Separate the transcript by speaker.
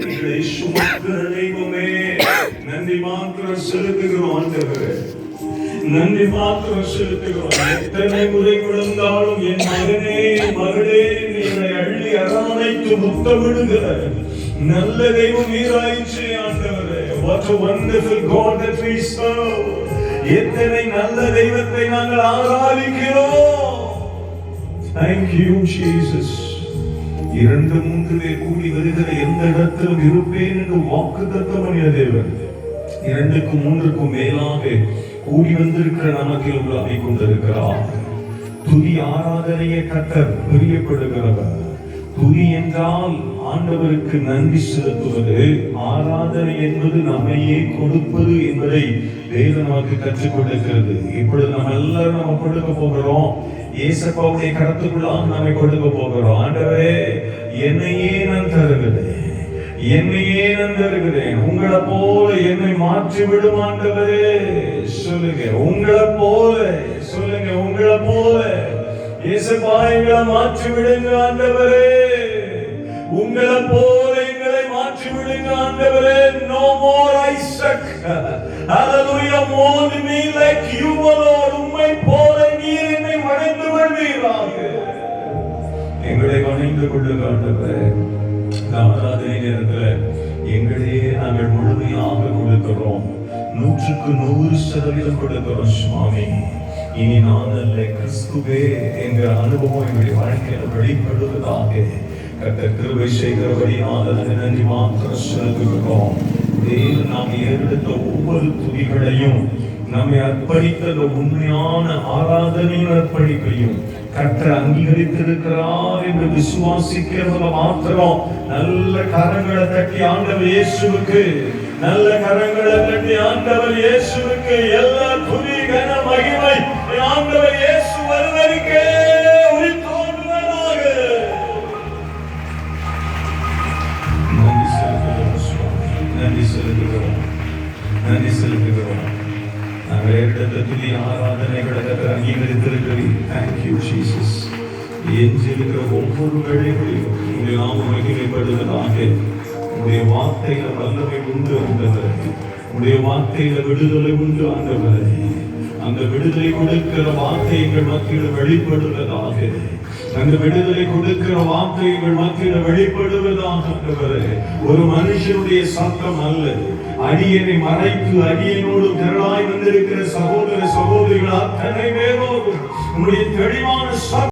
Speaker 1: எங்களை சுமக்கிற தெய்வமே, நன்றி மாத்திரம் செலுத்துகிறோம் ஆண்டவரே, நன்றி மாத்திரம் செலுத்துகிறோம். எத்தனை முறை விழுந்தாலும் என் மகனே மகளே என்னை அள்ளி அரவணைத்து முத்தமிடுகிற நல்ல தெய்வம் நீராயிற்றே ஆண்டவரே. What a wonderful God that we serve. எத்தனை நல்ல தெய்வத்தை நாங்கள் ஆராதிக்கிறோம். Thank you Jesus. 2-3 பேர் கூடி வருகிற எந்த இடத்திலும் இருப்பேன் என்று வாக்குத்தத்தம் பண்ணிய தேவன் 2-3 மேலாக கூடி வந்திருக்கிற நமக்கு உலாவிக் கொண்டிருக்கிறார். துதி ஆராதனையை கர்த்தர் பிரியப்படுகிறவர். துதி என்றால் ஆண்டவருக்கு நன்றி செலுத்துவது, ஆராதனை என்பது நம்மையே கொடுப்பது என்பதை வேதம் நமக்கு கற்றுக் கொடுக்கிறது. இப்பொழுது நம்ம எல்லாரும் நம்ம கொடுக்க போகிறோம். இயேசுவுடைய கரத்துக்குள்ளாக நம்மை கொடுக்க போகிறோம். ஆண்டவரே, என்னையே நான் தருகிறேன், என்னையே நான் தருகிறேன். உங்களை போல என்னை மாற்றி விடும் ஆண்டவரே. சொல்லுங்க, உங்களை போல சொல்லுங்க, உங்களை போல இயேசுவா எங்களை மாற்றி விடுங்க ஆண்டவரே. உங்களை போல எங்களை மாற்றி விடுங்க ஆண்டவரே. No more Isaac. Hallelujah. Mold me like you, Lord. உம்மை போல நீர் என்னை வணைந்து கொள்வீராக. எங்களை வணைந்து கொள்ளுங்க ஆண்டவரே. ஆராதனை நேரத்தில் எங்களையே நாங்கள் முழுமையாக கொடுக்கிறோம். 100% கொடுக்கிறோம் சுவாமி. இனி நான் அல்ல, கிறிஸ்துவே என்ற அனுபவம் எங்களுடைய வாழ்க்கையில் வெளிப்படுவதாக கர்த்தர் கிருபை செய்கிறபடியால் நன்றி மாத்திரம் செலுத்துகிறோம். தேவன் நாம் ஏறெடுத்த ஒவ்வொரு துதிகளையும், நம்மை அர்ப்பணித்த உண்மையான ஆராதனையின் அர்ப்பணிப்பையும் கர்த்தர் அங்கீகரித்திருக்கிறார் என்று விசுவாசிக்கிறவங்க மாத்திரம் நல்ல கரங்களை தட்டி ஆண்டவர் இயேசுவுக்கு, நல்ல கரங்களை தட்டி ஆண்டவர் இயேசுவுக்கு எல்லா துதி கன மகிமை ஆண்டவர் இயேசு ஒருவருக்கே உரித்தாகுவதாக. நன்றி செலுத்துகிறோம் சுவாமி, நன்றி செலுத்துகிறோம், நன்றி செலுத்துகிறோம். நாங்கள் எடுத்த துதி ஆராதனைகளை அங்கீகரித்திருக்கிறீர். Thank you Jesus. எஞ்சிருக்கிற ஒவ்வொரு வேளைகளிலும் உங்களுடைய நாமம் மகிமைப்படுவதாக. உங்களுடைய வார்த்தையில வல்லமை உண்டு ஆண்டவரே, உங்களுடைய வார்த்தையில விடுதலை உண்டு ஆண்டவரே. அந்த விடுதலை கொடுக்கிற வார்த்தை எங்கள் மத்தியில் வெளிப்படுவதாக. அந்த விடுதலை கொடுக்கிற வார்த்தை எங்கள் மத்தியில் வெளிப்படுவதாக ஆண்டவரே. ஒரு மனுஷனுடைய சத்தம் அல்ல, அடியனை மறைத்து அடியனோடு திரளாய் வந்திருக்கிற சகோதர சகோதரிகள் அத்தனை பேரோடு உங்களுடைய தெளிவான